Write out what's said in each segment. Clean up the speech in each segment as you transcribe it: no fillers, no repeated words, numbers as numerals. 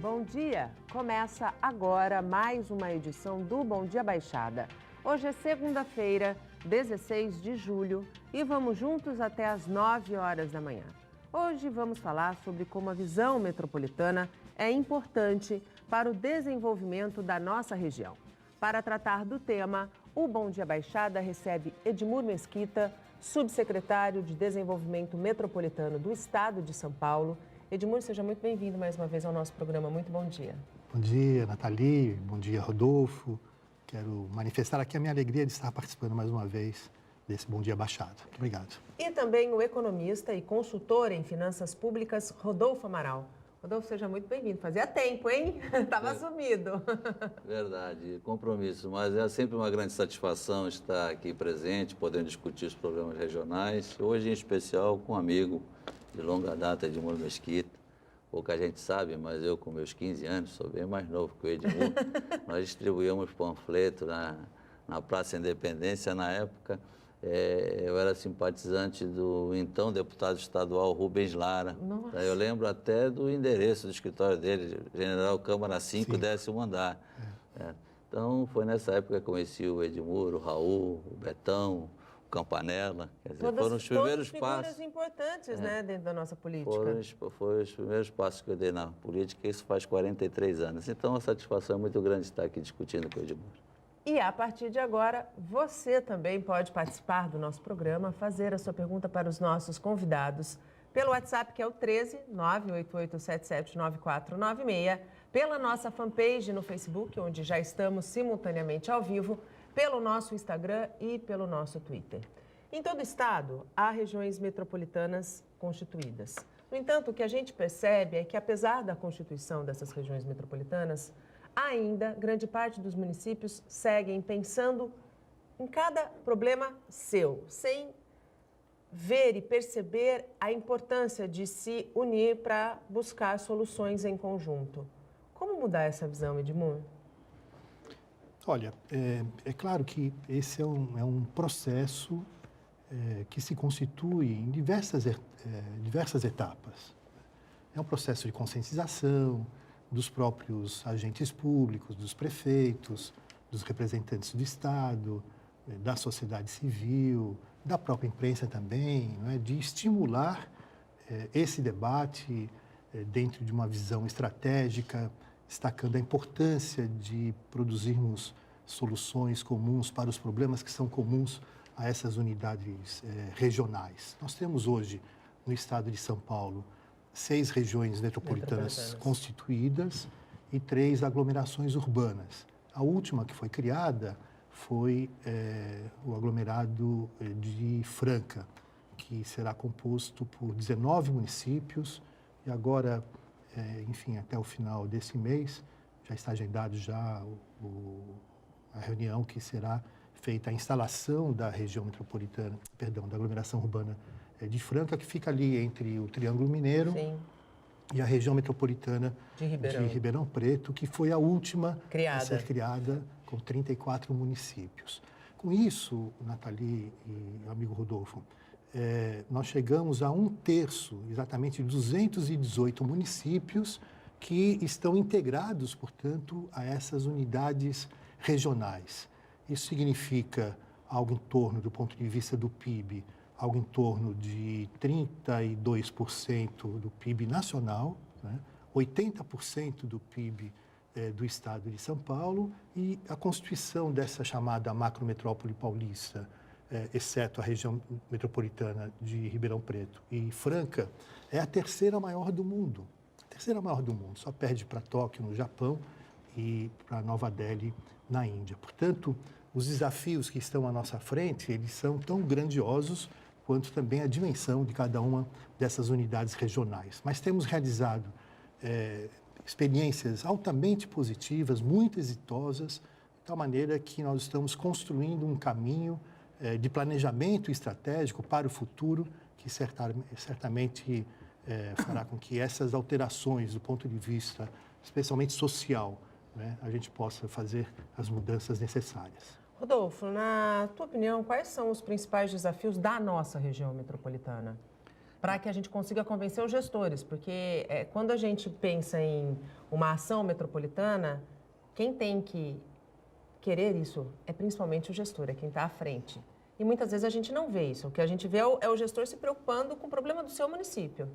Bom dia! Começa agora mais uma edição do Bom Dia Baixada. Hoje é segunda-feira, 16 de julho, e vamos juntos até às 9 horas da manhã. Hoje vamos falar sobre como a visão metropolitana é importante para o desenvolvimento da nossa região. Para tratar do tema, o Bom Dia Baixada recebe Edmur Mesquita, subsecretário de Desenvolvimento Metropolitano do Estado de São Paulo. Edmur, seja muito bem-vindo mais uma vez ao nosso programa. Muito bom dia. Bom dia, Nathalie. Bom dia, Rodolfo. Quero manifestar aqui a minha alegria de estar participando mais uma vez desse Bom Dia Baixada. Muito obrigado. E também o economista e consultor em finanças públicas, Rodolfo Amaral. Rodolfo, seja muito bem-vindo. Fazia tempo, hein? Estava sumido. Verdade, compromisso. Mas é sempre uma grande satisfação estar aqui presente, podendo discutir os programas regionais. Hoje, em especial, com um amigo de longa data, Edmur Mesquita. Pouca gente sabe, mas eu, com meus 15 anos, sou bem mais novo que o Edmur. Nós distribuíamos panfleto na Praça Independência. Na época, eu era simpatizante do então deputado estadual Rubens Lara. Nossa. Eu lembro até do endereço do escritório dele, General Câmara 5, 10º andar. Então, foi nessa época que eu conheci o Edmur, o Raul, o Betão, Campanella, quer dizer, foram os primeiros passos. Figuras importantes, né, dentro da nossa política. Foram os primeiros passos que eu dei na política, isso faz 43 anos. Então, a satisfação é muito grande estar aqui discutindo com o Edmur. E a partir de agora, você também pode participar do nosso programa, fazer a sua pergunta para os nossos convidados pelo WhatsApp, que é o 13 988779496, pela nossa fanpage no Facebook, onde já estamos simultaneamente ao vivo, pelo nosso Instagram e pelo nosso Twitter. Em todo o estado, há regiões metropolitanas constituídas. No entanto, o que a gente percebe é que, apesar da constituição dessas regiões metropolitanas, ainda grande parte dos municípios seguem pensando em cada problema seu, sem ver e perceber a importância de se unir para buscar soluções em conjunto. Como mudar essa visão, Edmur? Olha, é claro que esse é um processo que se constitui em diversas etapas. É um processo de conscientização dos próprios agentes públicos, dos prefeitos, dos representantes do Estado, da sociedade civil, da própria imprensa também, não é? De estimular esse debate dentro de uma visão estratégica, destacando a importância de produzirmos soluções comuns para os problemas que são comuns a essas unidades regionais. Nós temos hoje, no estado de São Paulo, 6 regiões metropolitanas constituídas e 3 aglomerações urbanas. A última que foi criada foi o aglomerado de Franca, que será composto por 19 municípios e agora, enfim, até o final desse mês, já está agendado já a reunião que será feita a instalação da região metropolitana, da aglomeração urbana de Franca, que fica ali entre o Triângulo Mineiro e a região metropolitana de Ribeirão Preto, que foi a última a ser criada, com 34 municípios. Com isso, Nathalie e amigo Rodolfo, nós chegamos a 1/3, exatamente 218 municípios que estão integrados, portanto, a essas unidades regionais. Isso significa algo em torno, do ponto de vista do PIB, algo em torno de 32% do PIB nacional, né? 80% do PIB do estado de São Paulo e a constituição dessa chamada macrometrópole paulista, exceto a região metropolitana de Ribeirão Preto e Franca, é a terceira maior do mundo. Só perde para Tóquio, no Japão, e para Nova Delhi, na Índia. Portanto, os desafios que estão à nossa frente, eles são tão grandiosos quanto também a dimensão de cada uma dessas unidades regionais. Mas temos realizado experiências altamente positivas, muito exitosas, de tal maneira que nós estamos construindo um caminho de planejamento estratégico para o futuro, que certamente fará com que essas alterações do ponto de vista, especialmente social, né, a gente possa fazer as mudanças necessárias. Rodolfo, na tua opinião, quais são os principais desafios da nossa região metropolitana? para que a gente consiga convencer os gestores, porque quando a gente pensa em uma ação metropolitana, quem tem que querer isso é principalmente o gestor, é quem está à frente. E muitas vezes a gente não vê isso. O que a gente vê é o gestor se preocupando com o problema do seu município.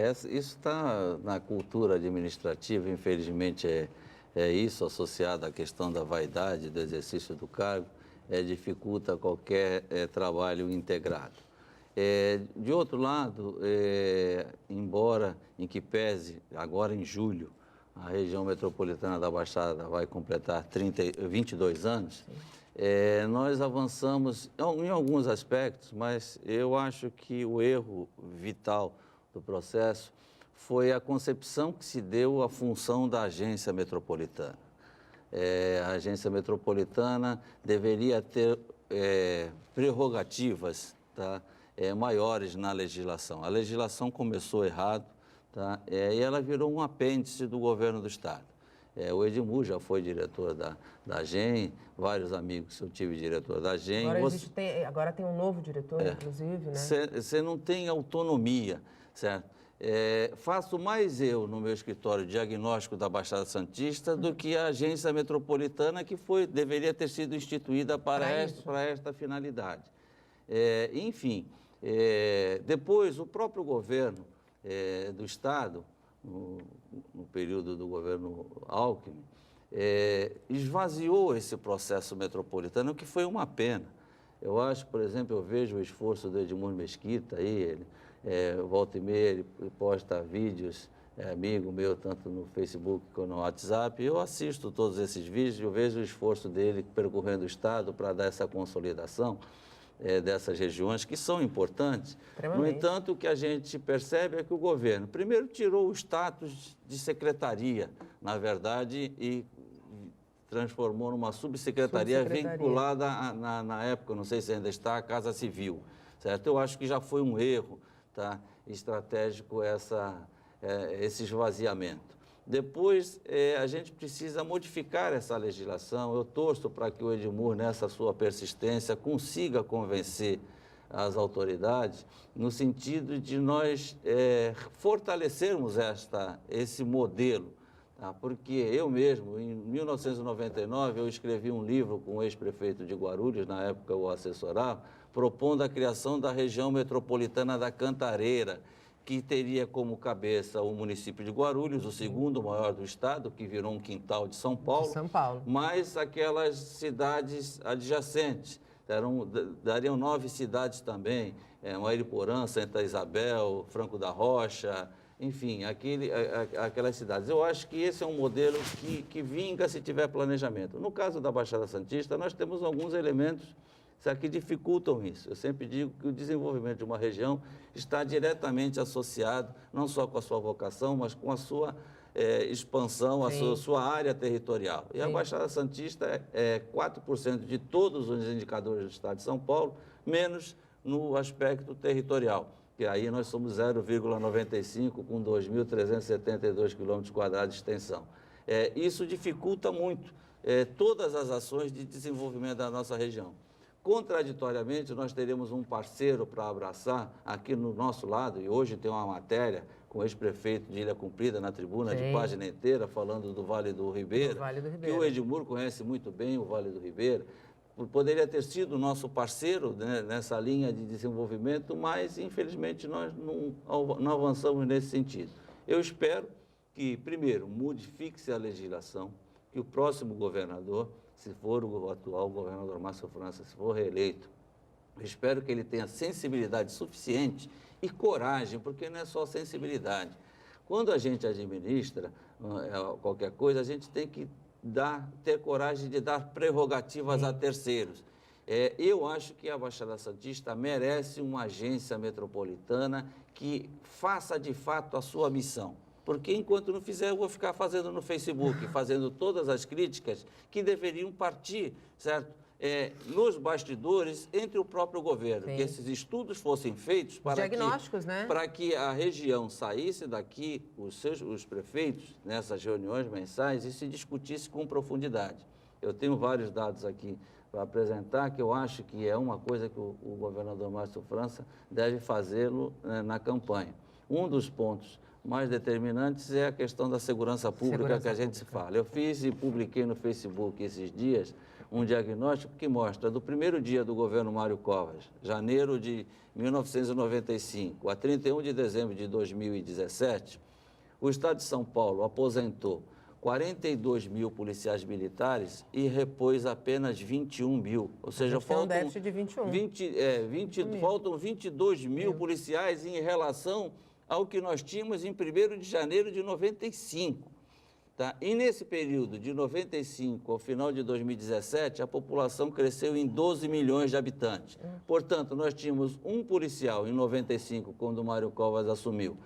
Isso está na cultura administrativa, infelizmente é isso, associado à questão da vaidade, do exercício do cargo, dificulta qualquer trabalho integrado. De outro lado, embora em que pese, agora em julho, a região metropolitana da Baixada vai completar 22 anos, nós avançamos em alguns aspectos, mas eu acho que o erro vital do processo foi a concepção que se deu à função da agência metropolitana. A agência metropolitana deveria ter prerrogativas, tá, maiores na legislação. A legislação começou errado, tá, e ela virou um apêndice do governo do Estado. O Edmur já foi diretor da AGEM, vários amigos eu tive diretor da AGEM. Agora tem um novo diretor, inclusive, né? Você não tem autonomia, certo? Faço mais eu no meu escritório diagnóstico da Baixada Santista do que a agência metropolitana que deveria ter sido instituída para esta finalidade. Enfim, depois o próprio governo do Estado, no período do governo Alckmin, esvaziou esse processo metropolitano, o que foi uma pena. Eu acho, por exemplo, eu vejo o esforço do Edmur Mesquita, ele volta e meia, ele posta vídeos, amigo meu, tanto no Facebook como no WhatsApp, eu assisto todos esses vídeos, eu vejo o esforço dele percorrendo o Estado para dar essa consolidação dessas regiões, que são importantes. No entanto, o que a gente percebe é que o governo, primeiro, tirou o status de secretaria, na verdade, e transformou numa subsecretaria vinculada, na época, não sei se ainda está, à Casa Civil, certo? Eu acho que já foi um erro, tá, estratégico esse esvaziamento. Depois, a gente precisa modificar essa legislação. Eu torço para que o Edmur, nessa sua persistência, consiga convencer as autoridades no sentido de nós fortalecermos esse modelo. Tá? Porque eu mesmo, em 1999, eu escrevi um livro com o ex-prefeito de Guarulhos, na época eu o assessorava, propondo a criação da região metropolitana da Cantareira, que teria como cabeça o município de Guarulhos, o segundo maior do estado, que virou um quintal de São Paulo, mais aquelas cidades adjacentes. Dariam 9 cidades também, Mairiporã, Santa Isabel, Franco da Rocha, enfim, aquelas cidades. Eu acho que esse é um modelo que vinga se tiver planejamento. No caso da Baixada Santista, nós temos alguns elementos que dificultam isso. Eu sempre digo que o desenvolvimento de uma região está diretamente associado, não só com a sua vocação, mas com a sua expansão, a sua área territorial. E a Baixada Santista é 4% de todos os indicadores do Estado de São Paulo, menos no aspecto territorial. E aí nós somos 0,95 com 2.372 km² de extensão. Isso dificulta muito todas as ações de desenvolvimento da nossa região. Contraditoriamente, nós teremos um parceiro para abraçar aqui no nosso lado, e hoje tem uma matéria com o ex-prefeito de Ilha Cumprida na tribuna de página inteira, falando do Vale do Ribeira, que o Edmur conhece muito bem o Vale do Ribeira, poderia ter sido nosso parceiro, né, nessa linha de desenvolvimento, mas infelizmente nós não avançamos nesse sentido. Eu espero que, primeiro, modifique-se a legislação, que o próximo governador, se for o atual governador Márcio França, se for reeleito, eu espero que ele tenha sensibilidade suficiente e coragem, porque não é só sensibilidade. Quando a gente administra qualquer coisa, a gente tem que ter coragem de dar prerrogativas a terceiros. Eu acho que a Baixada Santista merece uma agência metropolitana que faça de fato a sua missão. Porque enquanto não fizer, eu vou ficar fazendo no Facebook, fazendo todas as críticas que deveriam partir, certo? Nos bastidores, entre o próprio governo. Que esses estudos fossem feitos para que a região saísse daqui, os prefeitos, nessas reuniões mensais, e se discutisse com profundidade. Eu tenho vários dados aqui para apresentar, que eu acho que é uma coisa que o governador Márcio França deve fazê-lo, né, na campanha. Um dos pontos mais determinantes é a questão da segurança pública que a gente se fala. Eu fiz e publiquei no Facebook esses dias um diagnóstico que mostra, do primeiro dia do governo Mário Covas, janeiro de 1995 a 31 de dezembro de 2017, o Estado de São Paulo aposentou 42 mil policiais militares e repôs apenas 21 mil. Ou seja, faltam um déficit de 21. Faltam 22 mil policiais em relação ao que nós tínhamos em 1º de janeiro de 95. Tá? E nesse período, de 95 ao final de 2017, a população cresceu em 12 milhões de habitantes. Portanto, nós tínhamos um policial em 95, quando o Mário Covas assumiu.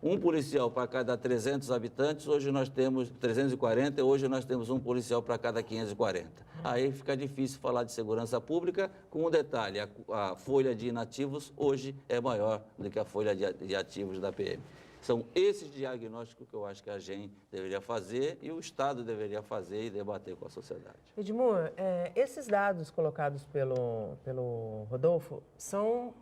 Um policial para cada 300 habitantes, hoje nós temos 340, hoje nós temos um policial para cada 540. Aí fica difícil falar de segurança pública, com um detalhe, a folha de inativos hoje é maior do que a folha de ativos da PM. São esses diagnósticos que eu acho que a GEM deveria fazer e o Estado deveria fazer e debater com a sociedade. Edmur, esses dados colocados pelo Rodolfo são,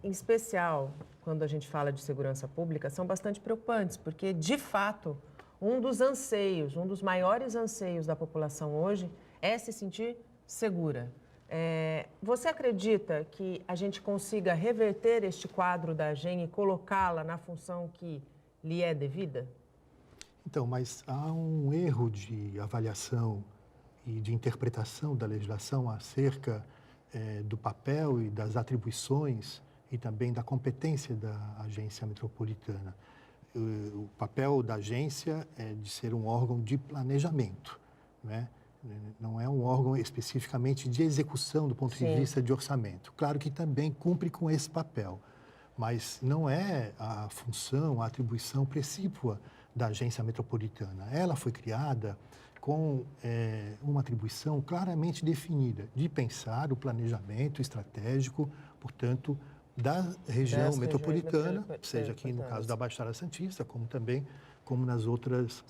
em especial, quando a gente fala de segurança pública, são bastante preocupantes, porque, de fato, um dos maiores anseios da população hoje é se sentir segura. Você acredita que a gente consiga reverter este quadro da GEM e colocá-la na função que lhe é devida? Então, mas há um erro de avaliação e de interpretação da legislação acerca do papel e das atribuições e também da competência da agência metropolitana. O papel da agência é de ser um órgão de planejamento, né? Não é um órgão especificamente de execução do ponto de vista de orçamento. Claro que também cumpre com esse papel, mas não é a função, a atribuição precípua da agência metropolitana. Ela foi criada com uma atribuição claramente definida de pensar o planejamento estratégico, portanto, da região metropolitana, seja aqui no caso da Baixada Santista, como também como nas outras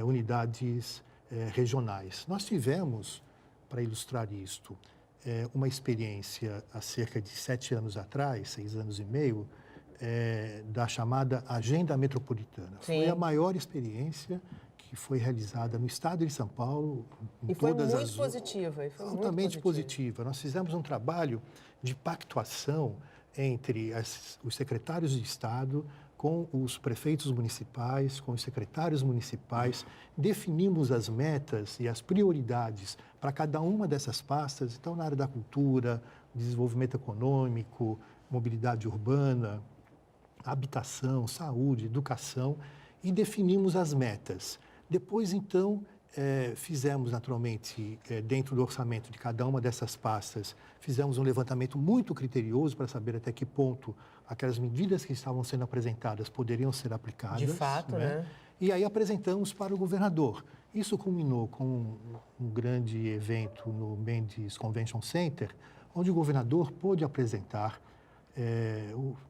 unidades regionais. Nós tivemos, para ilustrar isto, uma experiência há cerca de 7 anos atrás, 6 anos e meio, da chamada Agenda Metropolitana. Sim. Foi a maior experiência que foi realizada no estado de São Paulo. E foi muito positiva. Altamente positiva. Nós fizemos um trabalho de pactuação entre os secretários de Estado, com os prefeitos municipais, com os secretários municipais, definimos as metas e as prioridades para cada uma dessas pastas. Então, na área da cultura, desenvolvimento econômico, mobilidade urbana, habitação, saúde, educação, e definimos as metas. Depois, então, fizemos, naturalmente, dentro do orçamento de cada uma dessas pastas, fizemos um levantamento muito criterioso para saber até que ponto aquelas medidas que estavam sendo apresentadas poderiam ser aplicadas. De fato, né? E aí apresentamos para o governador. Isso culminou com um grande evento no Mendes Convention Center, onde o governador pôde apresentar,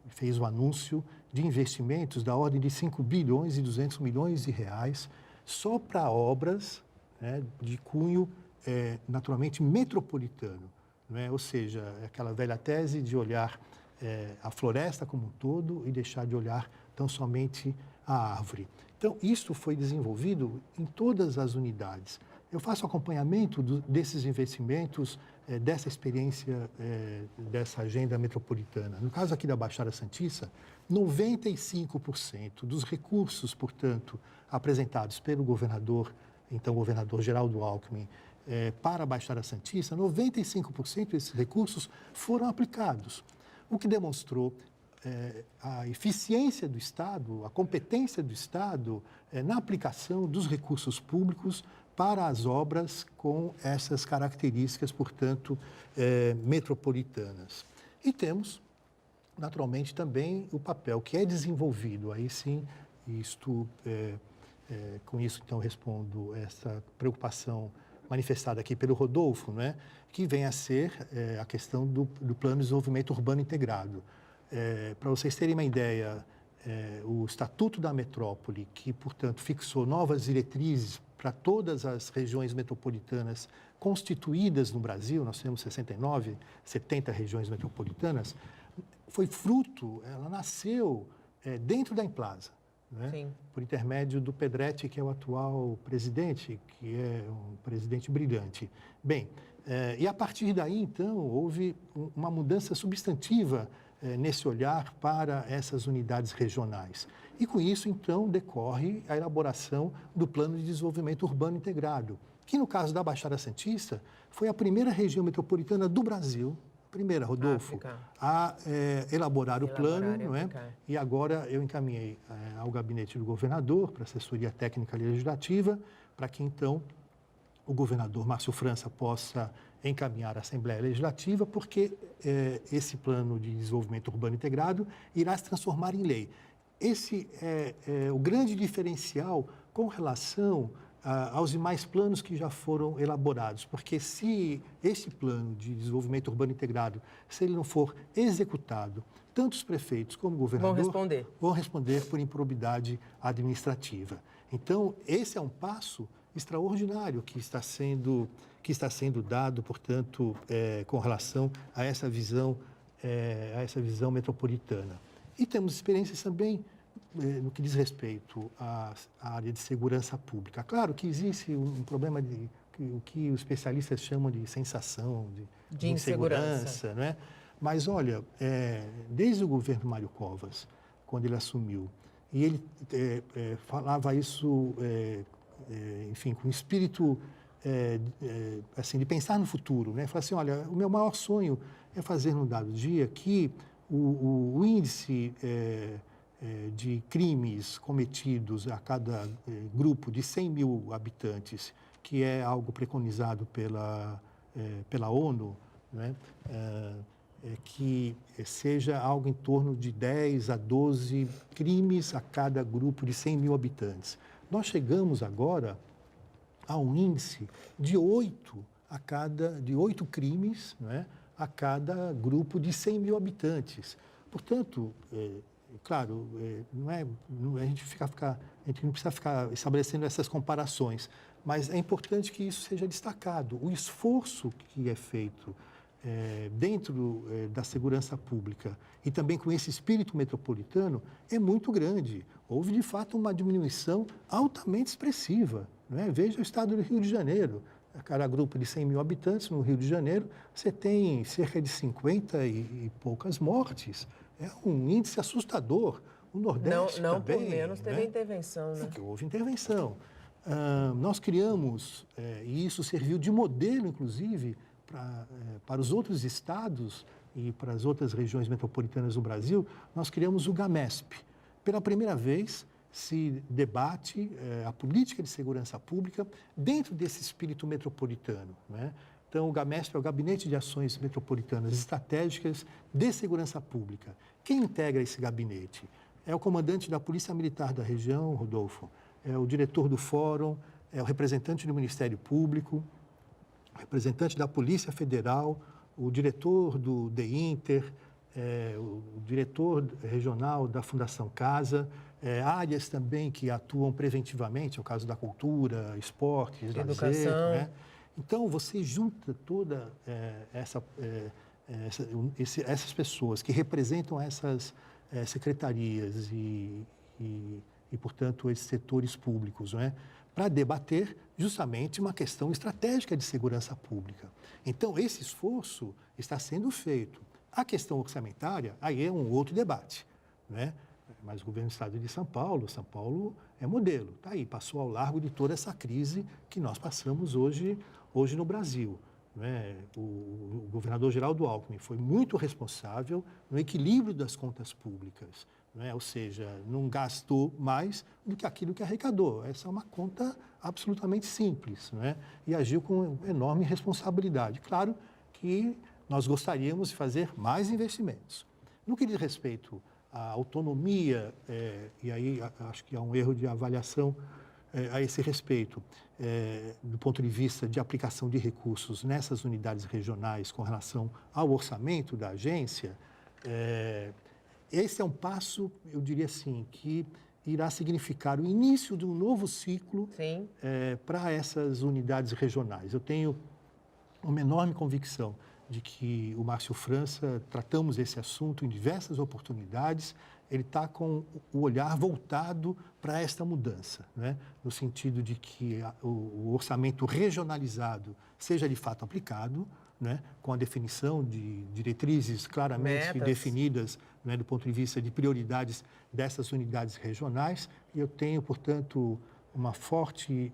fez o anúncio de investimentos da ordem de 5 bilhões e 200 milhões de reais só para obras, né, de cunho, naturalmente, metropolitano. Né? Ou seja, aquela velha tese de olhar a floresta como um todo e deixar de olhar tão somente a árvore. Então, isso foi desenvolvido em todas as unidades. Eu faço acompanhamento desses investimentos, dessa experiência, dessa agenda metropolitana. No caso aqui da Baixada Santista, 95% dos recursos, portanto, apresentados pelo governador, então governador Geraldo Alckmin, para a Baixada Santista, 95% desses recursos foram aplicados, o que demonstrou a eficiência do Estado, a competência do Estado na aplicação dos recursos públicos para as obras com essas características, portanto, metropolitanas. E temos, naturalmente, também o papel que é desenvolvido, aí sim, com isso, então, respondo essa preocupação manifestada aqui pelo Rodolfo, né, que vem a ser a questão do Plano de Desenvolvimento Urbano Integrado. Para vocês terem uma ideia, o Estatuto da Metrópole, que, portanto, fixou novas diretrizes para todas as regiões metropolitanas constituídas no Brasil, nós temos 69, 70 regiões metropolitanas, foi fruto, ela nasceu dentro da Emplasa, né? Por intermédio do Pedretti, que é o atual presidente, que é um presidente brilhante. Bem, e a partir daí, então, houve uma mudança substantiva nesse olhar para essas unidades regionais. E com isso, então, decorre a elaboração do Plano de Desenvolvimento Urbano Integrado, que no caso da Baixada Santista, foi a primeira região metropolitana do Brasil, primeira, Rodolfo, a elaborar o plano, não é? E agora eu encaminhei ao gabinete do governador, para a assessoria técnica legislativa, para que então o governador Márcio França possa encaminhar à Assembleia Legislativa, porque esse plano de desenvolvimento urbano integrado irá se transformar em lei. Esse é o grande diferencial com relação aos demais planos que já foram elaborados, porque se esse plano de desenvolvimento urbano integrado, se ele não for executado, tanto os prefeitos como o governador vão responder por improbidade administrativa. Então, esse é um passo extraordinário que está sendo dado, portanto, com relação a essa visão metropolitana. E temos experiências também no que diz respeito à área de segurança pública. Claro que existe um problema de o que os especialistas chamam de sensação de insegurança, não é? Mas, olha, desde o governo Mário Covas, quando ele assumiu, e ele falava isso, enfim, com espírito assim, de pensar no futuro, né? Falava assim, olha, o meu maior sonho é fazer num dado dia que o índice de crimes cometidos a cada grupo de 100 mil habitantes, que é algo preconizado pela ONU, né? Que seja algo em torno de 10 a 12 crimes a cada grupo de 100 mil habitantes. Nós chegamos agora a um índice de 8 crimes, né, a cada grupo de 100 mil habitantes. Portanto, claro, a gente não precisa ficar estabelecendo essas comparações, mas é importante que isso seja destacado. O esforço que é feito dentro da segurança pública e também com esse espírito metropolitano é muito grande. Houve, de fato, uma diminuição altamente expressiva, não é? Veja o estado do Rio de Janeiro. A cada grupo de 100 mil habitantes no Rio de Janeiro, você tem cerca de 50 e poucas mortes. É um índice assustador. O Nordeste não também, por menos teve intervenção, né? Porque houve intervenção. Nós criamos, e isso serviu de modelo, inclusive, para os outros estados e para as outras regiões metropolitanas do Brasil, nós criamos o GAMESP. Pela primeira vez, se debate a política de segurança pública dentro desse espírito metropolitano, né? Então, o GAMESP é o Gabinete de Ações Metropolitanas Estratégicas de Segurança Pública. Quem integra esse gabinete? É o comandante da Polícia Militar da região, Rodolfo, é o diretor do Fórum, é o representante do Ministério Público, o representante da Polícia Federal, o diretor do DEINTER, o diretor regional da Fundação Casa, áreas também que atuam preventivamente, é o caso da cultura, esportes, educação, lazer, né? Então, você junta toda essas pessoas que representam essas secretarias e, portanto, esses setores públicos, não é? Para debater justamente uma questão estratégica de segurança pública. Então, esse esforço está sendo feito. A questão orçamentária, aí é um outro debate, né? Mas o governo do estado de São Paulo é modelo, está aí, passou ao largo de toda essa crise que nós passamos hoje no Brasil, né? O governador Geraldo Alckmin foi muito responsável no equilíbrio das contas públicas, né? Ou seja, não gastou mais do que aquilo que arrecadou. Essa é uma conta absolutamente simples, né? E agiu com enorme responsabilidade. Claro que nós gostaríamos de fazer mais investimentos. No que diz respeito à autonomia, e aí acho que há um erro de avaliação a esse respeito, do ponto de vista de aplicação de recursos nessas unidades regionais com relação ao orçamento da agência, esse é um passo, eu diria assim, que irá significar o início de um novo ciclo para essas unidades regionais. Eu tenho uma enorme convicção de que o Márcio França, tratamos esse assunto em diversas oportunidades, ele está com o olhar voltado para esta mudança, né? No sentido de que o orçamento regionalizado seja de fato aplicado, né? Com a definição de diretrizes claramente definidas, né? Do ponto de vista de prioridades dessas unidades regionais. E eu tenho, portanto, uma forte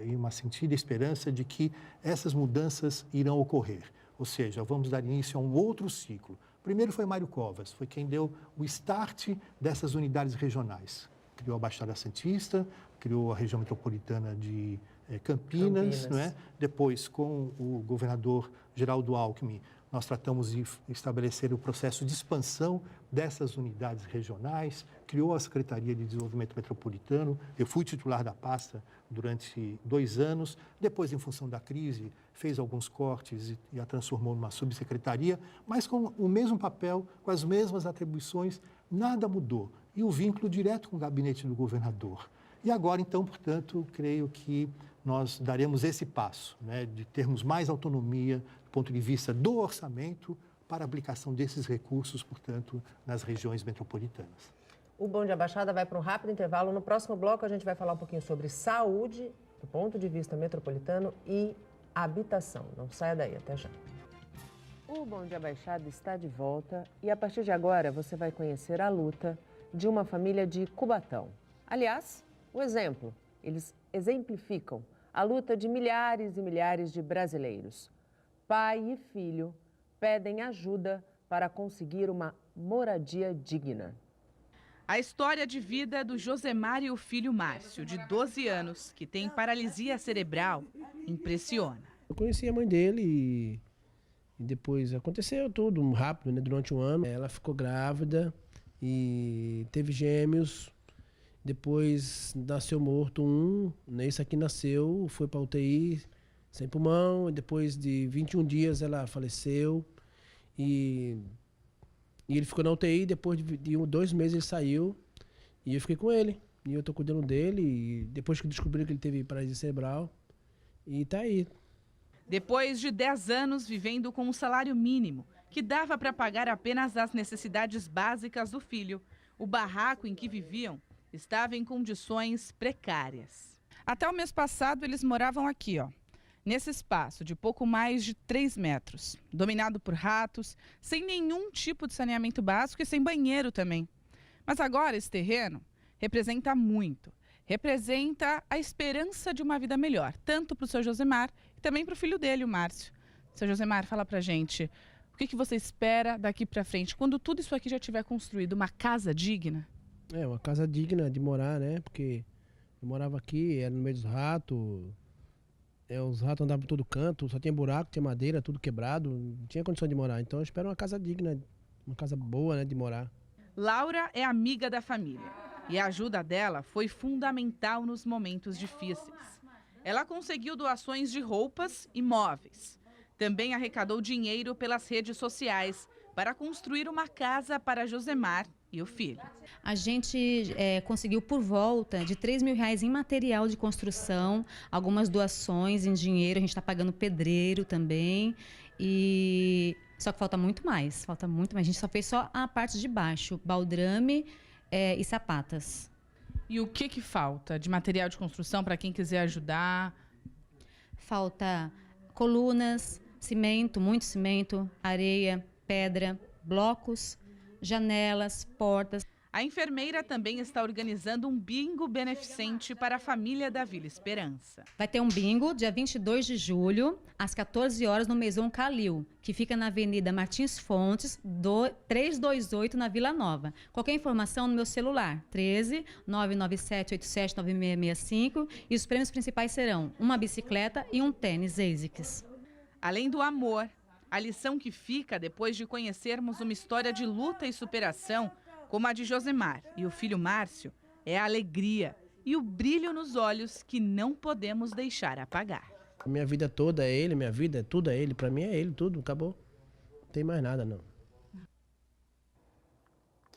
e uma sentida esperança de que essas mudanças irão ocorrer. Ou seja, vamos dar início a um outro ciclo. Primeiro foi Mário Covas, foi quem deu o start dessas unidades regionais. Criou a Baixada Santista, criou a região metropolitana de Campinas. Não é? Depois, com o governador Geraldo Alckmin, nós tratamos de estabelecer o processo de expansão dessas unidades regionais, criou a Secretaria de Desenvolvimento Metropolitano, eu fui titular da pasta durante 2 anos, depois, em função da crise, fez alguns cortes e a transformou numa subsecretaria, mas com o mesmo papel, com as mesmas atribuições, nada mudou. E o vínculo direto com o gabinete do governador. E agora, então, portanto, creio que nós daremos esse passo, né, de termos mais autonomia do ponto de vista do orçamento para a aplicação desses recursos, portanto, nas regiões metropolitanas. O Bom Dia Baixada vai para um rápido intervalo. No próximo bloco, a gente vai falar um pouquinho sobre saúde, do ponto de vista metropolitano, e habitação. Não saia daí, até já. O Bom Dia Baixada está de volta e, a partir de agora, você vai conhecer a luta de uma família de Cubatão. Aliás, o exemplo. Eles exemplificam a luta de milhares e milhares de brasileiros. Pai e filho pedem ajuda para conseguir uma moradia digna. A história de vida do Josemar e o filho Márcio, de 12 anos, que tem paralisia cerebral, impressiona. Eu conheci a mãe dele e depois aconteceu tudo rápido, né? Durante um ano. Ela ficou grávida e teve gêmeos. Depois nasceu morto um, esse aqui nasceu, foi para UTI, sem pulmão. Depois de 21 dias ela faleceu e ele ficou na UTI. Depois de 2 meses ele saiu e eu fiquei com ele. E eu tô cuidando dele e depois que descobri que ele teve paralisia cerebral e tá aí. Depois de 10 anos vivendo com um salário mínimo, que dava para pagar apenas as necessidades básicas do filho, o barraco em que viviam estava em condições precárias. Até o mês passado, eles moravam aqui, nesse espaço de pouco mais de 3 metros, dominado por ratos, sem nenhum tipo de saneamento básico e sem banheiro também. Mas agora esse terreno representa muito. Representa a esperança de uma vida melhor, tanto para o seu Josemar e também para o filho dele, o Márcio. Seu Josemar, fala pra gente, o que você espera daqui para frente, quando tudo isso aqui já tiver construído, uma casa digna? Uma casa digna de morar, né? Porque eu morava aqui, era no meio dos ratos. Os ratos andavam por todo canto, só tinha buraco, tinha madeira, tudo quebrado. Não tinha condição de morar. Então eu espero uma casa digna, uma casa boa, né, de morar. Laura é amiga da família e a ajuda dela foi fundamental nos momentos difíceis. Ela conseguiu doações de roupas e móveis. Também arrecadou dinheiro pelas redes sociais para construir uma casa para Josemar e o filho. A gente conseguiu por volta de R$3 mil em material de construção, algumas doações em dinheiro, a gente está pagando pedreiro também, só que falta muito mais, a gente só fez só a parte de baixo, baldrame e sapatas. E o que falta de material de construção para quem quiser ajudar? Falta colunas, cimento, muito cimento, areia, pedra, blocos, janelas, portas. A enfermeira também está organizando um bingo beneficente para a família da Vila Esperança. Vai ter um bingo dia 22 de julho, às 14 horas, no Maison Calil, que fica na Avenida Martins Fontes, 328, na Vila Nova. Qualquer informação no meu celular, 13 997 87 9665, e os prêmios principais serão uma bicicleta e um tênis ASICS. Além do amor, a lição que fica depois de conhecermos uma história de luta e superação, como a de Josemar e o filho Márcio, é a alegria e o brilho nos olhos que não podemos deixar apagar. Minha vida toda é ele, minha vida tudo é ele, para mim é ele, tudo, acabou. Não tem mais nada, não.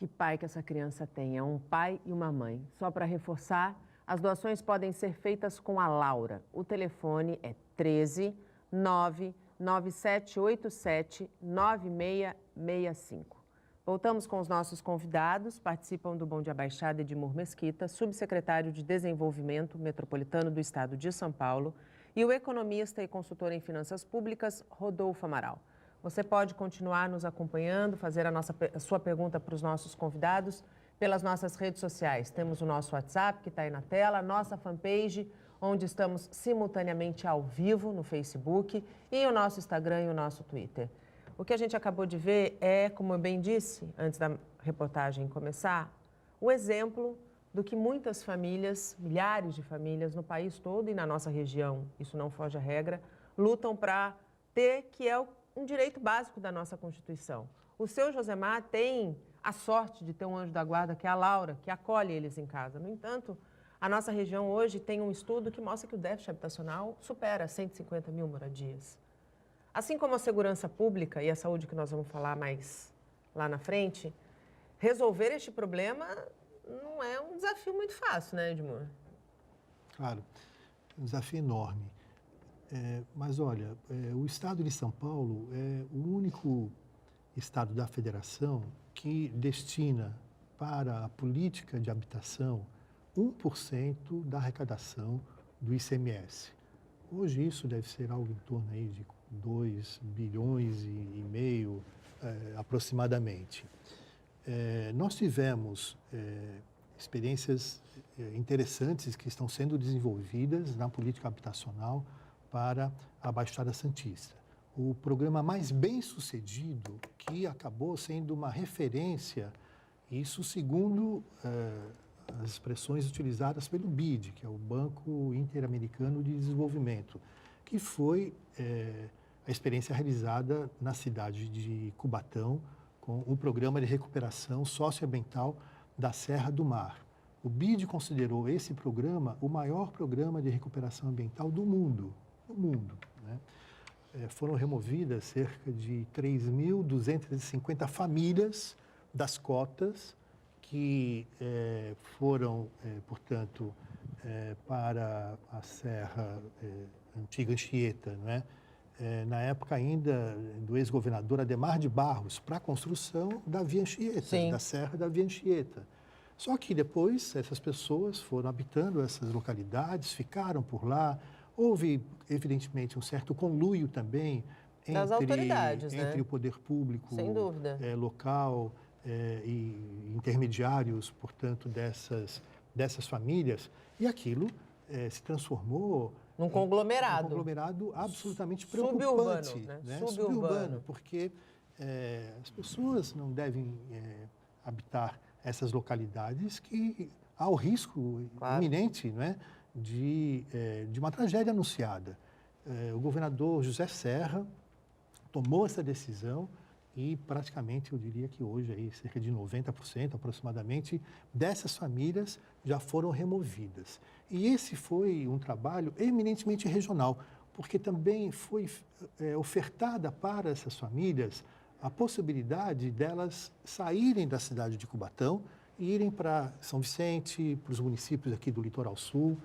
Que pai que essa criança tem? É um pai e uma mãe. Só para reforçar, as doações podem ser feitas com a Laura. O telefone é 13 99787 9665. Voltamos com os nossos convidados. Participam do Bom Dia Baixada Edmur Mesquita, subsecretário de Desenvolvimento Metropolitano do Estado de São Paulo, e o economista e consultor em finanças públicas, Rodolfo Amaral. Você pode continuar nos acompanhando, fazer a sua pergunta para os nossos convidados pelas nossas redes sociais. Temos o nosso WhatsApp, que está aí na tela, a nossa fanpage, onde estamos simultaneamente ao vivo no Facebook, e o nosso Instagram e o nosso Twitter. O que a gente acabou de ver é, como eu bem disse, antes da reportagem começar, o exemplo do que muitas famílias, milhares de famílias no país todo e na nossa região, isso não foge à regra, lutam para ter, que é um direito básico da nossa Constituição. O seu Josemar tem a sorte de ter um anjo da guarda, que é a Laura, que acolhe eles em casa. No entanto, a nossa região hoje tem um estudo que mostra que o déficit habitacional supera 150 mil moradias. Assim como a segurança pública e a saúde, que nós vamos falar mais lá na frente, resolver este problema não é um desafio muito fácil, né, Edmur? Claro, é um desafio enorme. Mas, olha, o Estado de São Paulo é o único Estado da Federação que destina para a política de habitação 1% da arrecadação do ICMS. Hoje isso deve ser algo em torno aí de 2 bilhões e meio, aproximadamente. Nós tivemos experiências interessantes que estão sendo desenvolvidas na política habitacional para a Baixada Santista. O programa mais bem sucedido, que acabou sendo uma referência, isso segundo as expressões utilizadas pelo BID, que é o Banco Interamericano de Desenvolvimento, que foi a experiência realizada na cidade de Cubatão, com o Programa de Recuperação Socioambiental da Serra do Mar. O BID considerou esse programa o maior programa de recuperação ambiental do mundo. Né? Foram removidas cerca de 3.250 famílias das cotas que foram, portanto, para a Serra Antiga Anchieta, não é? Na época ainda do ex-governador Adhemar de Barros, para a construção da Via Anchieta, Sim. da Serra da Via Anchieta. Só que depois essas pessoas foram habitando essas localidades, ficaram por lá. Houve, evidentemente, um certo conluio também das autoridades, entre né? o poder público Sem dúvida. Local e intermediários, portanto, dessas famílias. E aquilo se transformou Num conglomerado. um conglomerado absolutamente preocupante. Suburbano, né? Suburbano, porque as pessoas não devem habitar essas localidades que há o risco iminente, não é, de uma tragédia anunciada. O governador José Serra tomou essa decisão e praticamente, eu diria que hoje, aí, cerca de 90% aproximadamente, dessas famílias já foram removidas. E esse foi um trabalho eminentemente regional, porque também foi ofertada para essas famílias a possibilidade delas saírem da cidade de Cubatão e irem para São Vicente, para os municípios aqui do Litoral Sul,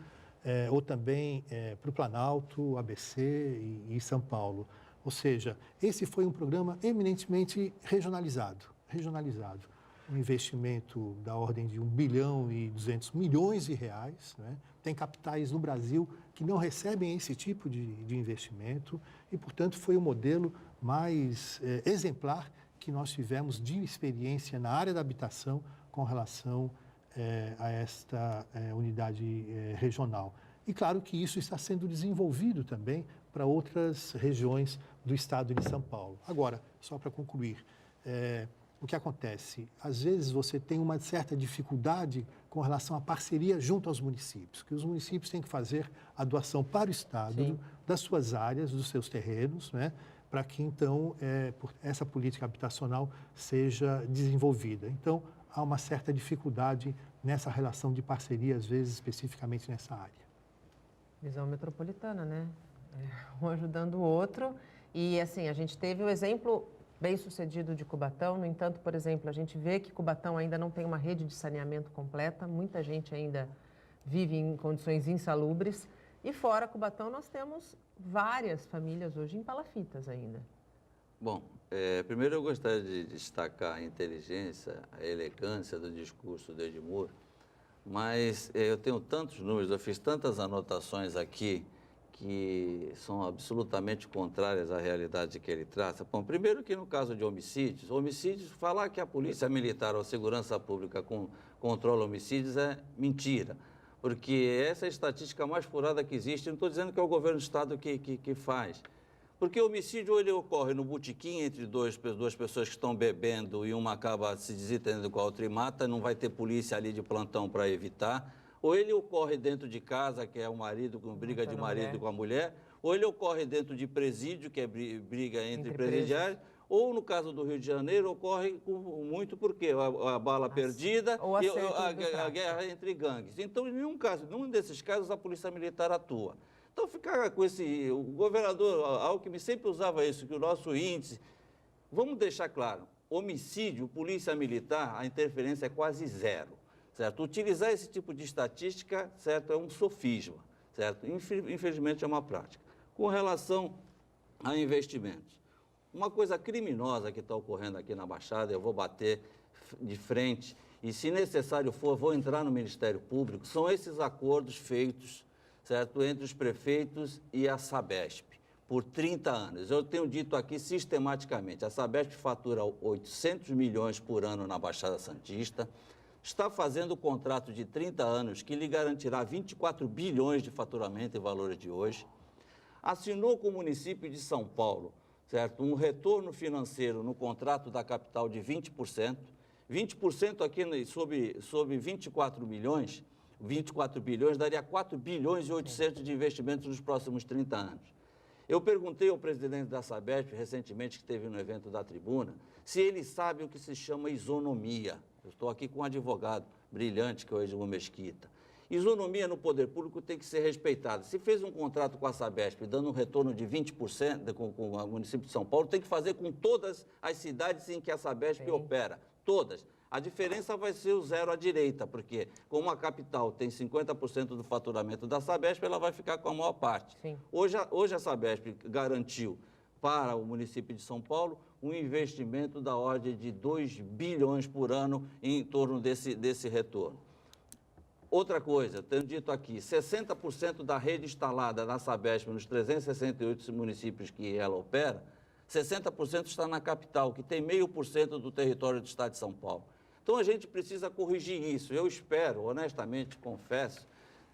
ou também para o Planalto, ABC e São Paulo. Ou seja, esse foi um programa eminentemente regionalizado. Um investimento da ordem de 1 bilhão e 200 milhões de reais. Né? Tem capitais no Brasil que não recebem esse tipo de investimento e, portanto, foi o modelo mais exemplar que nós tivemos de experiência na área da habitação com relação a esta unidade regional. E claro que isso está sendo desenvolvido também para outras regiões do estado de São Paulo. Agora, só para concluir, o que acontece? Às vezes você tem uma certa dificuldade com relação à parceria junto aos municípios, que os municípios têm que fazer a doação para o Estado, Sim. das suas áreas, dos seus terrenos, né, para que então essa política habitacional seja desenvolvida. Então, há uma certa dificuldade nessa relação de parceria, às vezes especificamente nessa área. Visão metropolitana, né? Um ajudando o outro. E, assim, a gente teve o exemplo bem-sucedido de Cubatão. No entanto, por exemplo, a gente vê que Cubatão ainda não tem uma rede de saneamento completa, muita gente ainda vive em condições insalubres. E fora Cubatão, nós temos várias famílias hoje em palafitas ainda. Bom, primeiro eu gostaria de destacar a inteligência, a elegância do discurso do Edmur, mas eu tenho tantos números, eu fiz tantas anotações aqui que são absolutamente contrárias à realidade que ele traça. Bom, primeiro que no caso de homicídios, falar que a polícia militar ou a segurança pública controla homicídios é mentira, porque essa é a estatística mais furada que existe. Não estou dizendo que é o governo do estado que faz. Porque o homicídio ou ele ocorre no botequim entre duas pessoas que estão bebendo e uma acaba se desentendendo com a outra e mata, não vai ter polícia ali de plantão para evitar. Ou ele ocorre dentro de casa, que é o marido com briga de marido com a mulher, ou ele ocorre dentro de presídio, que é briga entre presidiários, ou no caso do Rio de Janeiro, ocorre muito porque a bala perdida e a guerra entre gangues. Então, em nenhum desses casos, a polícia militar atua. Então, ficar com o governador Alckmin sempre usava isso, que o nosso índice... Vamos deixar claro, homicídio, polícia militar, a interferência é quase zero, certo? Utilizar esse tipo de estatística, certo, é um sofisma, certo? Infelizmente é uma prática. Com relação a investimentos, uma coisa criminosa que está ocorrendo aqui na Baixada, eu vou bater de frente e, se necessário for, vou entrar no Ministério Público, são esses acordos feitos, certo, entre os prefeitos e a Sabesp, por 30 anos. Eu tenho dito aqui sistematicamente, a Sabesp fatura 800 milhões por ano na Baixada Santista, está fazendo um contrato de 30 anos que lhe garantirá 24 bilhões de faturamento em valores de hoje, assinou com o município de São Paulo, certo, um retorno financeiro no contrato da capital de 20%, 20% aqui sobre 24 milhões, 24 bilhões, daria 4 bilhões e 800 de investimentos nos próximos 30 anos. Eu perguntei ao presidente da Sabesp, recentemente, que esteve no evento da Tribuna, se ele sabe o que se chama isonomia. Eu estou aqui com um advogado brilhante, que é o Edmur Mesquita. Isonomia no poder público tem que ser respeitada. Se fez um contrato com a Sabesp dando um retorno de 20% com o município de São Paulo, tem que fazer com todas as cidades em que a Sabesp opera. Todas. A diferença vai ser o zero à direita, porque como a capital tem 50% do faturamento da Sabesp, ela vai ficar com a maior parte. Sim. Hoje a Sabesp garantiu para o município de São Paulo um investimento da ordem de 2 bilhões por ano em torno desse retorno. Outra coisa, tenho dito aqui, 60% da rede instalada na Sabesp nos 368 municípios que ela opera, 60% está na capital, que tem 0,5% do território do estado de São Paulo. Então, a gente precisa corrigir isso. Eu espero, honestamente, confesso,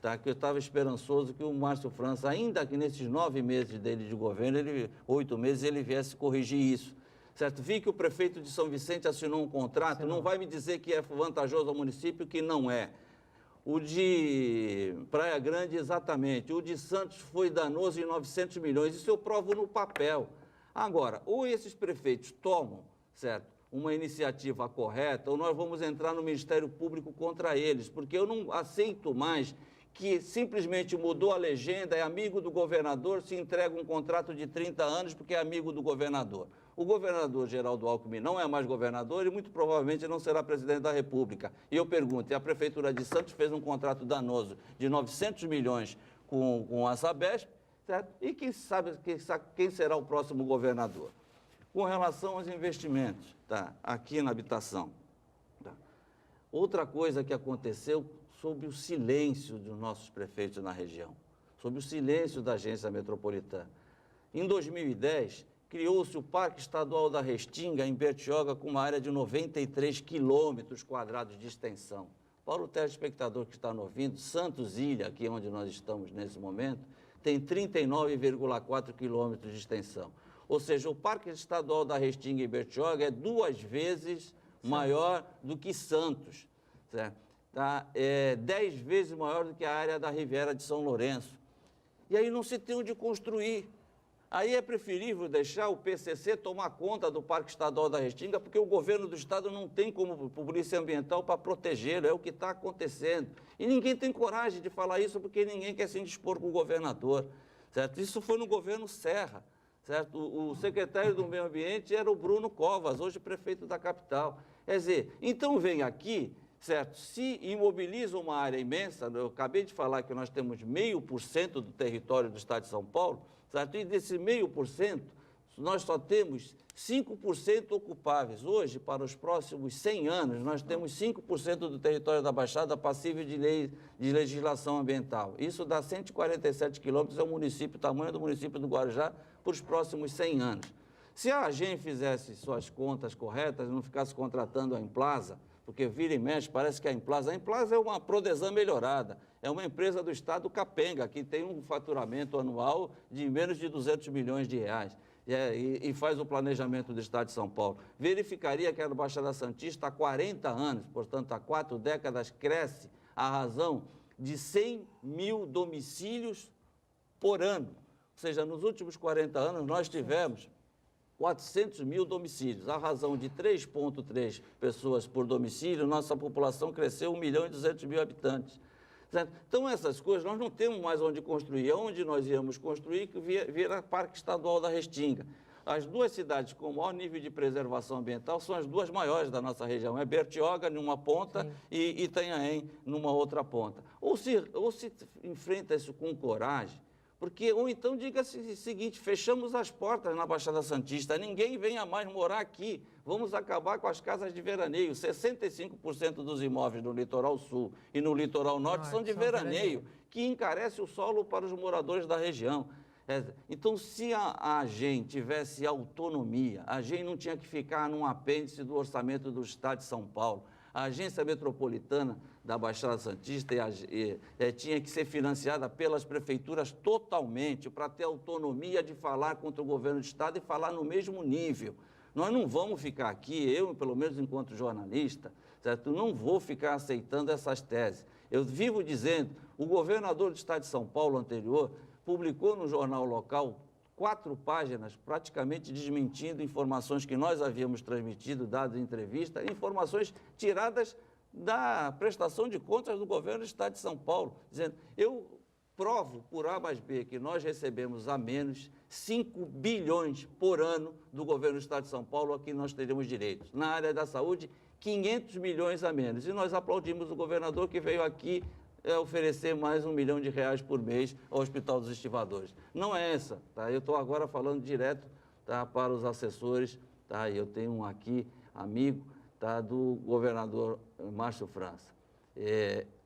tá, que eu estava esperançoso que o Márcio França, ainda que nesses 9 meses dele de governo, 8 meses, ele viesse corrigir isso. Certo? Vi que o prefeito de São Vicente assinou um contrato, não vai me dizer que é vantajoso ao município, que não é. O de Praia Grande, exatamente. O de Santos foi danoso em 900 milhões. Isso eu provo no papel. Agora, ou esses prefeitos tomam, certo, uma iniciativa correta, ou nós vamos entrar no Ministério Público contra eles, porque eu não aceito mais que simplesmente mudou a legenda, é amigo do governador, se entrega um contrato de 30 anos porque é amigo do governador. O governador Geraldo Alckmin não é mais governador e muito provavelmente não será presidente da República. E eu pergunto, e a Prefeitura de Santos fez um contrato danoso de 900 milhões com a Sabesp, certo? E quem será o próximo governador? Com relação aos investimentos, tá, aqui na habitação. Tá. Outra coisa que aconteceu sobre o silêncio dos nossos prefeitos na região, sobre o silêncio da agência metropolitana. Em 2010, criou-se o Parque Estadual da Restinga, em Bertioga, com uma área de 93 quilômetros quadrados de extensão. Para o telespectador que está nos ouvindo, Santos Ilha, aqui onde nós estamos nesse momento, tem 39,4 quilômetros de extensão. Ou seja, o Parque Estadual da Restinga em Bertioga é 2 vezes maior do que Santos, certo? Tá? É 10 vezes maior do que a área da Riviera de São Lourenço. E aí não se tem onde construir. Aí é preferível deixar o PCC tomar conta do Parque Estadual da Restinga, porque o governo do estado não tem como polícia ambiental para protegê-lo, é o que está acontecendo. E ninguém tem coragem de falar isso, porque ninguém quer se indispor com o governador, certo? Isso foi no governo Serra, certo? O secretário do Meio Ambiente era o Bruno Covas, hoje prefeito da capital. Quer dizer, então vem aqui, certo? Se imobiliza uma área imensa, eu acabei de falar que nós temos 0,5% do território do estado de São Paulo, certo? E desse 0,5%, nós só temos 5% ocupáveis. Hoje, para os próximos 100 anos, nós temos 5% do território da Baixada passível de legislação ambiental. Isso dá 147 quilômetros, é o tamanho do município do Guarujá, para os próximos 100 anos. Se a AGEM fizesse suas contas corretas, não ficasse contratando a Implaza, porque vira e mexe, parece que a Implaza é uma Prodesan melhorada, é uma empresa do estado capenga, que tem um faturamento anual de menos de 200 milhões de reais. E faz o planejamento do estado de São Paulo. Verificaria que a Baixada Santista há 40 anos, portanto, há 4 décadas, cresce à razão de 100 mil domicílios por ano. Ou seja, nos últimos 40 anos, nós tivemos 400 mil domicílios. À razão de 3,3 pessoas por domicílio, nossa população cresceu 1.200.000 habitantes. Certo? Então, essas coisas, nós não temos mais onde construir. Onde nós íamos construir, que vira Parque Estadual da Restinga. As duas cidades com maior nível de preservação ambiental são as duas maiores da nossa região. É Bertioga, numa ponta, e Itanhaém, numa outra ponta. Ou se enfrenta isso com coragem, ou então diga-se o seguinte, fechamos as portas na Baixada Santista, ninguém venha mais morar aqui, vamos acabar com as casas de veraneio. 65% dos imóveis no litoral sul e no litoral norte são de veraneio, que encarece o solo para os moradores da região. Então, se a AGEM tivesse autonomia, a AGEM não tinha que ficar num apêndice do orçamento do estado de São Paulo. A Agência Metropolitana da Baixada Santista tinha que ser financiada pelas prefeituras totalmente, para ter autonomia de falar contra o governo do estado e falar no mesmo nível. Nós não vamos ficar aqui, eu, pelo menos enquanto jornalista, certo? Não vou ficar aceitando essas teses. Eu vivo dizendo, o governador do estado de São Paulo anterior publicou no jornal local 4 páginas praticamente desmentindo informações que nós havíamos transmitido, dado em entrevista, informações tiradas da prestação de contas do governo do estado de São Paulo, dizendo, eu provo por A mais B que nós recebemos a menos 5 bilhões por ano do governo do estado de São Paulo, a que nós teríamos direitos. Na área da saúde, 500 milhões a menos. E nós aplaudimos o governador que veio aqui oferecer mais R$1 milhão por mês ao Hospital dos Estivadores. Não é essa, tá? Eu estou agora falando direto, tá, para os assessores, tá? Eu tenho um aqui, amigo, tá, do governador Márcio França.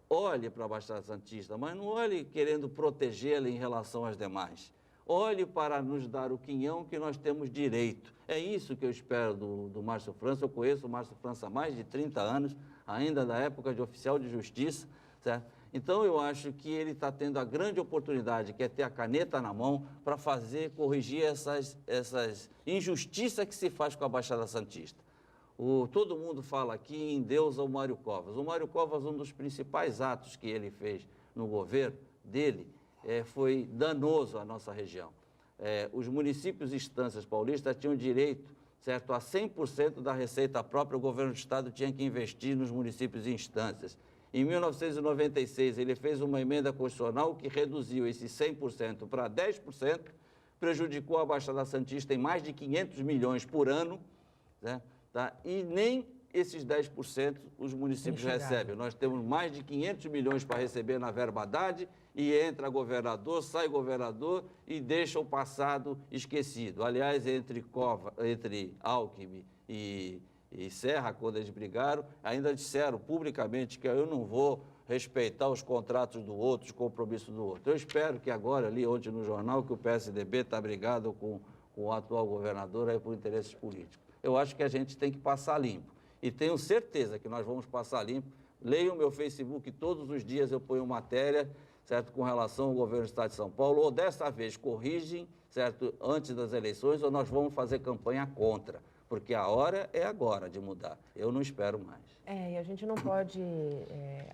Olhe para a Baixada Santista, mas não olhe querendo protegê-la em relação às demais. Olhe para nos dar o quinhão que nós temos direito. É isso que eu espero do Márcio França. Eu conheço o Márcio França há mais de 30 anos, ainda da época de oficial de justiça, certo? Então, eu acho que ele está tendo a grande oportunidade, que é ter a caneta na mão, para corrigir essas injustiças que se faz com a Baixada Santista. Todo mundo fala aqui em Deus ao Mário Covas. O Mário Covas, um dos principais atos que ele fez no governo dele, foi danoso à nossa região. Os municípios e instâncias paulistas tinham direito, certo, a 100% da receita própria, o governo do estado tinha que investir nos municípios e instâncias. Em 1996, ele fez uma emenda constitucional que reduziu esse 100% para 10%, prejudicou a Baixada Santista em mais de 500 milhões por ano, né, tá? E nem esses 10% os municípios recebem. Nós temos mais de 500 milhões para receber na verba Haddad, e entra governador, sai governador e deixa o passado esquecido. Aliás, entre Alckmin e Serra, quando eles brigaram, ainda disseram publicamente que eu não vou respeitar os contratos do outro, os compromissos do outro. Eu espero que agora, ali ontem no jornal, que o PSDB está brigado com o atual governador aí por interesses políticos. Eu acho que a gente tem que passar limpo. E tenho certeza que nós vamos passar limpo. Leiam o meu Facebook, todos os dias eu ponho matéria, certo, com relação ao governo do estado de São Paulo, ou dessa vez corrigem, certo, antes das eleições, ou nós vamos fazer campanha contra. Porque a hora é agora de mudar. Eu não espero mais. E a gente não pode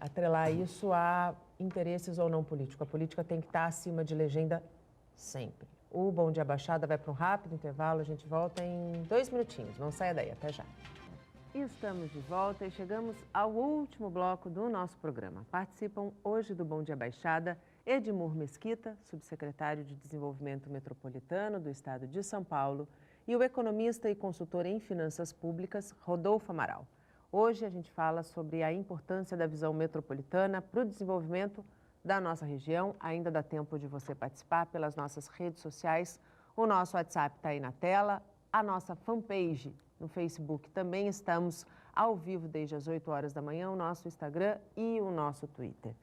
atrelar isso a interesses ou não políticos. A política tem que estar acima de legenda sempre. O Bom Dia Baixada vai para um rápido intervalo. A gente volta em 2 minutinhos. Não saia daí, até já. E estamos de volta e chegamos ao último bloco do nosso programa. Participam hoje do Bom Dia Baixada Edmur Mesquita, subsecretário de Desenvolvimento Metropolitano do Estado de São Paulo, e o economista e consultor em finanças públicas, Rodolfo Amaral. Hoje a gente fala sobre a importância da visão metropolitana para o desenvolvimento da nossa região. Ainda dá tempo de você participar pelas nossas redes sociais. O nosso WhatsApp está aí na tela, a nossa fanpage no Facebook também estamos ao vivo desde as 8 horas da manhã, o nosso Instagram e o nosso Twitter.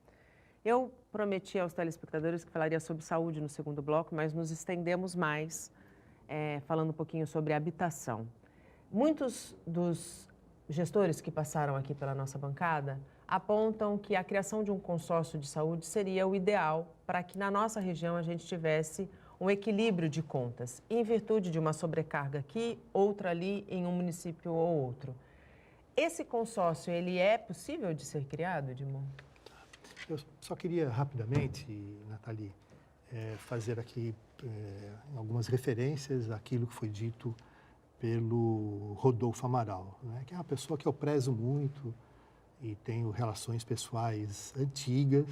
Eu prometi aos telespectadores que falaria sobre saúde no segundo bloco, mas nos estendemos mais, falando um pouquinho sobre habitação. Muitos dos gestores que passaram aqui pela nossa bancada apontam que a criação de um consórcio de saúde seria o ideal para que na nossa região a gente tivesse um equilíbrio de contas, em virtude de uma sobrecarga aqui, outra ali, em um município ou outro. Esse consórcio, ele é possível de ser criado, Edmur? Eu só queria rapidamente, Nathalie, fazer aqui algumas referências àquilo que foi dito pelo Rodolfo Amaral, né, que é uma pessoa que eu prezo muito e tenho relações pessoais antigas,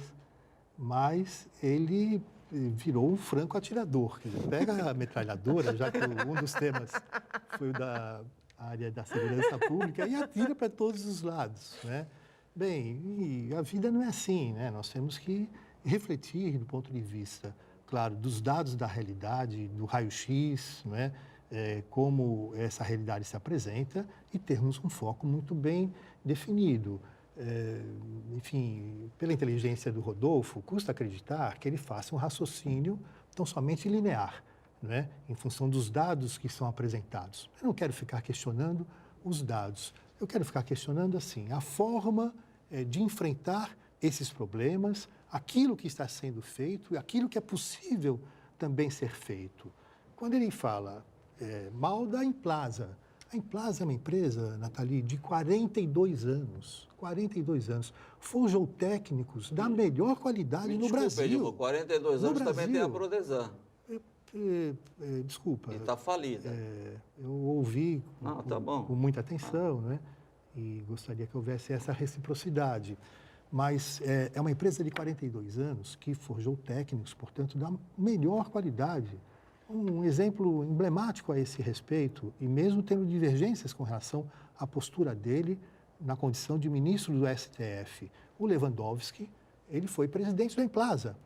mas ele virou um franco atirador. Quer dizer, pega a metralhadora, já que um dos temas foi da área da segurança pública, e atira para todos os lados, né? Bem, e a vida não é assim, né? Nós temos que refletir do ponto de vista, claro, dos dados da realidade, do raio-x, não é? Como essa realidade se apresenta e termos um foco muito bem definido. Enfim, pela inteligência do Rodolfo, custa acreditar que ele faça um raciocínio tão somente linear, não é? Em função dos dados que são apresentados. Eu não quero ficar questionando os dados, eu quero ficar questionando, assim, a forma de enfrentar esses problemas, aquilo que está sendo feito e aquilo que é possível também ser feito. Quando ele fala mal da Implaza, a Implaza é uma empresa, Nathalie, de 42 anos. 42 anos. Forjou técnicos da melhor qualidade no Brasil. Edmur, 42 anos também tem a Prodesan. Desculpa. E está falida. Eu ouvi tá bom. Com muita atenção, né? E gostaria que houvesse essa reciprocidade. Mas é uma empresa de 42 anos que forjou técnicos, portanto, da melhor qualidade. Um exemplo emblemático a esse respeito, e mesmo tendo divergências com relação à postura dele na condição de ministro do STF, o Lewandowski, ele foi presidente da Implaza.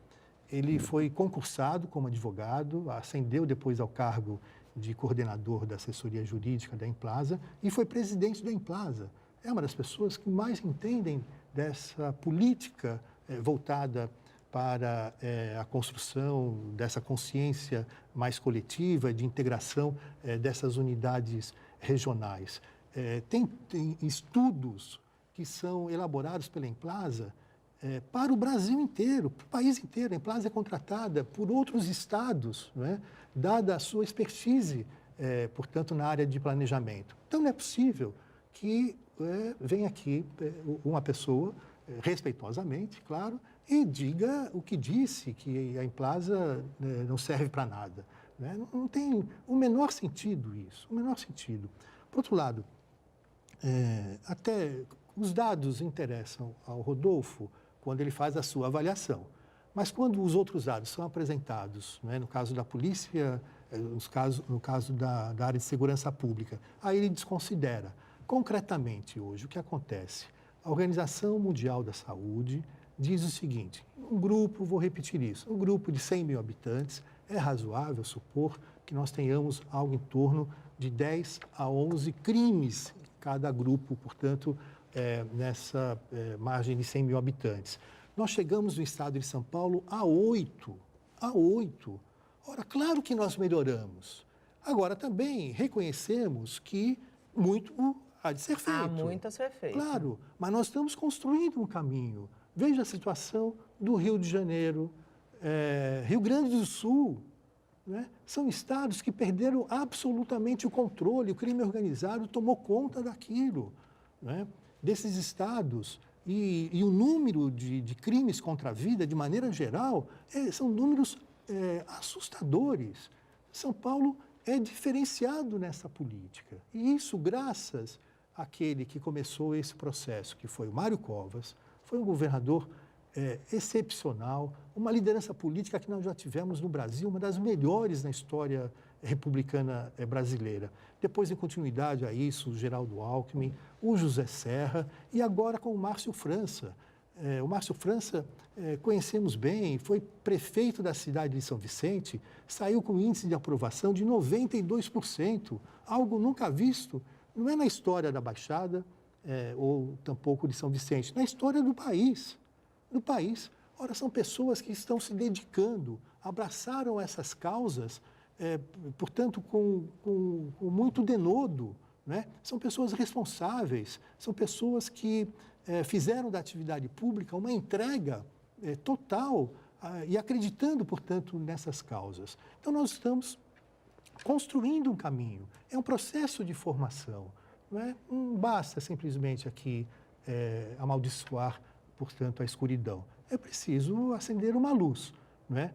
Ele foi concursado como advogado, ascendeu depois ao cargo de coordenador da assessoria jurídica da Implaza e foi presidente da Implaza. É uma das pessoas que mais entendem dessa política voltada para a construção dessa consciência mais coletiva, de integração dessas unidades regionais. Tem estudos que são elaborados pela Implaza para o Brasil inteiro, para o país inteiro. A Implaza é contratada por outros estados, não é? Dada a sua expertise, portanto, na área de planejamento. Então, não é possível que venha aqui uma pessoa, respeitosamente, claro, e diga o que disse, que a Implaza não serve para nada, né? Não tem o menor sentido isso, o menor sentido. Por outro lado, até os dados interessam ao Rodolfo quando ele faz a sua avaliação, mas quando os outros dados são apresentados, né, no caso da polícia, no caso da área de segurança pública, aí ele desconsidera. Concretamente, hoje, o que acontece? A Organização Mundial da Saúde diz o seguinte: um grupo, vou repetir isso, um grupo de 100 mil habitantes, é razoável supor que nós tenhamos algo em torno de 10 a 11 crimes em cada grupo, portanto, nessa margem de 100 mil habitantes. Nós chegamos no estado de São Paulo a 8. Ora, claro que nós melhoramos. Agora, também reconhecemos que muito há de ser feito. Há muito a ser feito. Claro, mas nós estamos construindo um caminho. Veja a situação do Rio de Janeiro, Rio Grande do Sul, né? São estados que perderam absolutamente o controle, o crime organizado tomou conta daquilo, né? Desses estados, e o número de crimes contra a vida, de maneira geral, são números assustadores. São Paulo é diferenciado nessa política, e isso graças àquele que começou esse processo, que foi o Mário Covas, foi um governador excepcional, uma liderança política que nós já tivemos no Brasil, uma das melhores na história republicana brasileira. Depois, em continuidade a isso, o Geraldo Alckmin, o José Serra e agora com o Márcio França. O Márcio França, conhecemos bem, foi prefeito da cidade de São Vicente, saiu com índice de aprovação de 92%, algo nunca visto, não é na história da Baixada, ou tampouco de São Vicente, na história do país. Ora, são pessoas que estão se dedicando, abraçaram essas causas, portanto, com muito denodo, né? São pessoas responsáveis, são pessoas que fizeram da atividade pública uma entrega total e acreditando, portanto, nessas causas. Então, nós estamos construindo um caminho, é um processo de formação. Não basta simplesmente aqui amaldiçoar, portanto, a escuridão. É preciso acender uma luz. Não é?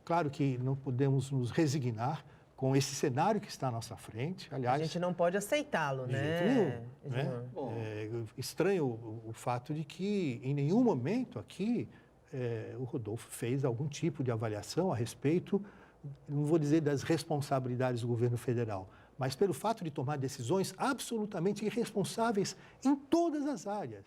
Claro que não podemos nos resignar com esse cenário que está à nossa frente. Aliás, a gente não pode aceitá-lo, de né? jeito nenhum, né? Estranho o fato de que, em nenhum momento aqui, o Rodolfo fez algum tipo de avaliação a respeito, não vou dizer das responsabilidades do governo federal, mas pelo fato de tomar decisões absolutamente irresponsáveis em todas as áreas,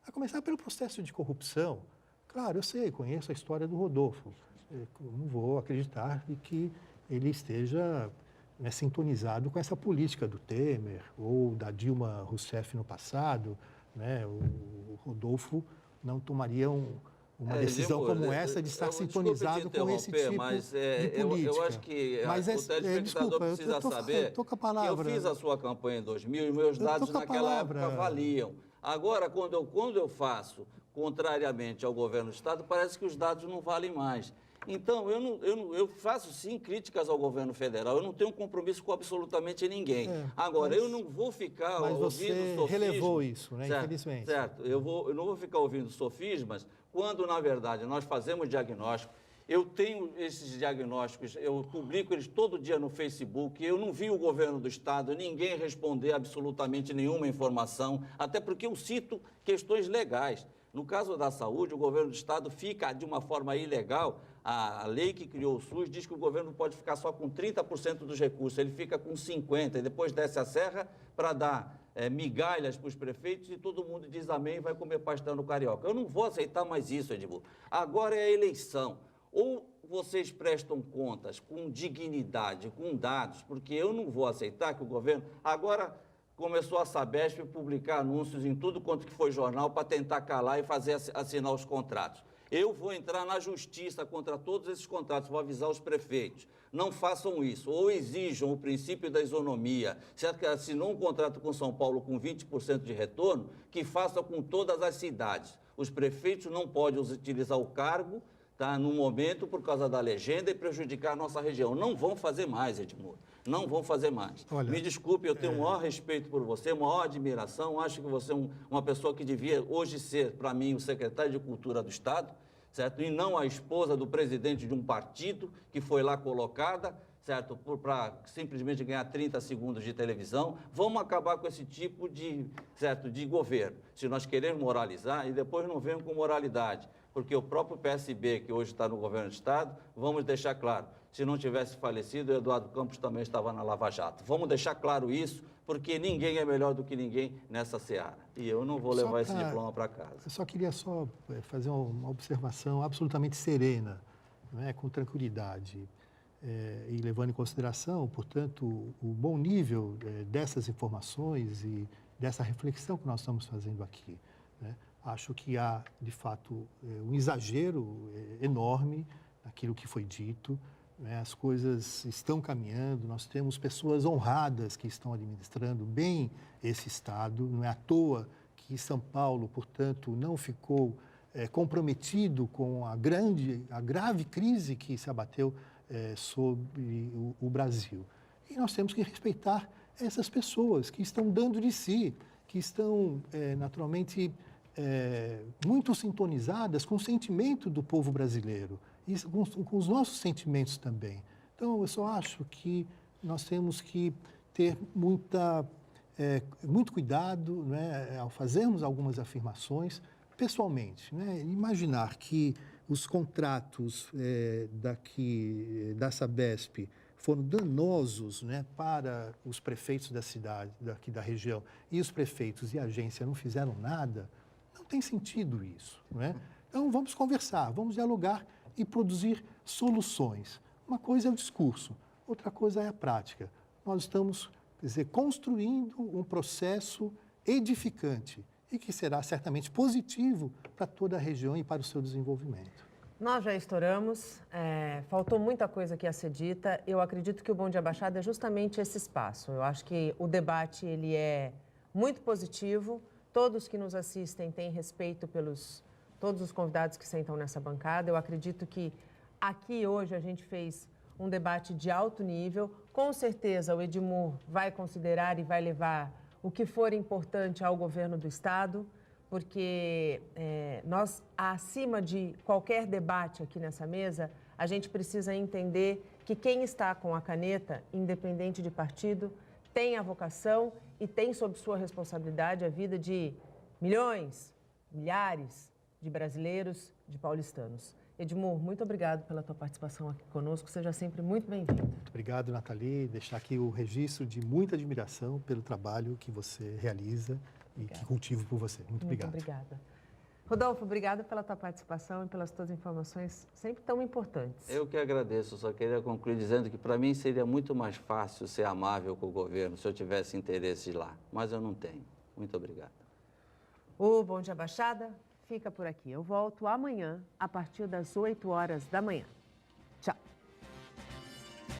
a começar pelo processo de corrupção. Claro, eu sei, conheço a história do Rodolfo, eu não vou acreditar de que ele esteja sintonizado com essa política do Temer ou da Dilma Rousseff no passado, né? O Rodolfo não tomaria uma decisão como essa de estar sintonizado com esse tipo de política. Eu acho que o telespectador precisa saber que eu fiz a sua campanha em 2000 e meus dados naquela época valiam. Agora, quando eu faço contrariamente ao governo do Estado, parece que os dados não valem mais. Então, eu faço sim críticas ao governo federal, eu não tenho compromisso com absolutamente ninguém. Agora, eu não vou ficar ouvindo sofismas. Mas você relevou isso, né? Certo, infelizmente. Certo, eu não vou ficar ouvindo sofismas quando, na verdade, nós fazemos diagnóstico. Eu tenho esses diagnósticos, eu publico eles todo dia no Facebook, eu não vi o governo do Estado, ninguém responder absolutamente nenhuma informação, até porque eu cito questões legais. No caso da saúde, o governo do Estado fica de uma forma ilegal. A lei que criou o SUS diz que o governo pode ficar só com 30% dos recursos, ele fica com 50% e depois desce a serra para dar migalhas para os prefeitos e todo mundo diz amém e vai comer pastel no Carioca. Eu não vou aceitar mais isso, Edmundo. Agora é a eleição. Ou vocês prestam contas com dignidade, com dados, porque eu não vou aceitar que o governo... Agora começou a Sabesp publicar anúncios em tudo quanto que foi jornal para tentar calar e fazer assinar os contratos. Eu vou entrar na justiça contra todos esses contratos, vou avisar os prefeitos. Não façam isso, ou exijam o princípio da isonomia. Se assinou um contrato com São Paulo com 20% de retorno, que faça com todas as cidades. Os prefeitos não podem utilizar o cargo, no momento, por causa da legenda e prejudicar a nossa região. Não vão fazer mais, Edmundo. Não vão fazer mais. Olha, me desculpe, eu tenho o maior respeito por você, maior admiração. Acho que você é uma pessoa que devia hoje ser, para mim, o secretário de Cultura do Estado, certo? E não a esposa do presidente de um partido que foi lá colocada, certo? Para simplesmente ganhar 30 segundos de televisão. Vamos acabar com esse tipo de governo. Se nós queremos moralizar, e depois não venham com moralidade. Porque o próprio PSB, que hoje está no governo do Estado, vamos deixar claro, se não tivesse falecido, o Eduardo Campos também estava na Lava Jato. Vamos deixar claro isso, porque ninguém é melhor do que ninguém nessa seara. E eu não vou levar esse diploma para casa. Eu só queria fazer uma observação absolutamente serena, né, com tranquilidade, e levando em consideração, portanto, o bom nível dessas informações e dessa reflexão que nós estamos fazendo aqui, né? Acho que há, de fato, um exagero enorme naquilo que foi dito, né? As coisas estão caminhando, nós temos pessoas honradas que estão administrando bem esse Estado. Não é à toa que São Paulo, portanto, não ficou comprometido com a grave crise que se abateu sobre o Brasil. E nós temos que respeitar essas pessoas que estão dando de si, que estão, naturalmente, muito sintonizadas com o sentimento do povo brasileiro e com os nossos sentimentos também. Então, eu só acho que nós temos que ter muito cuidado, né, ao fazermos algumas afirmações, pessoalmente, né, imaginar que os contratos da Sabesp foram danosos, né, para os prefeitos da cidade, daqui da região, e os prefeitos e a agência não fizeram nada, não tem sentido isso, né? Então, vamos conversar, vamos dialogar e produzir soluções. Uma coisa é o discurso, outra coisa é a prática. Nós estamos, quer dizer, construindo um processo edificante e que será certamente positivo para toda a região e para o seu desenvolvimento. Nós já estouramos, faltou muita coisa aqui a ser dita. Eu acredito que o Bom Dia Baixada é justamente esse espaço. Eu acho que o debate ele é muito positivo. Todos que nos assistem têm respeito pelos todos os convidados que sentam nessa bancada. Eu acredito que aqui hoje a gente fez um debate de alto nível. Com certeza o Edmur vai considerar e vai levar o que for importante ao governo do Estado, porque nós, acima de qualquer debate aqui nessa mesa, a gente precisa entender que quem está com a caneta, independente de partido, tem a vocação e tem sob sua responsabilidade a vida de milhões, milhares de brasileiros, de paulistanos. Edmur, muito obrigado pela tua participação aqui conosco. Seja sempre muito bem-vindo. Muito obrigado, Nathalie. Deixar aqui o registro de muita admiração pelo trabalho que você realiza e que cultivo por você. Muito obrigado. Muito obrigada. Rodolfo, obrigado pela tua participação e pelas tuas informações sempre tão importantes. Eu que agradeço, só queria concluir dizendo que para mim seria muito mais fácil ser amável com o governo se eu tivesse interesse lá, mas eu não tenho. Muito obrigado. O Bom Dia Baixada fica por aqui. Eu volto amanhã a partir das 8 horas da manhã. Tchau.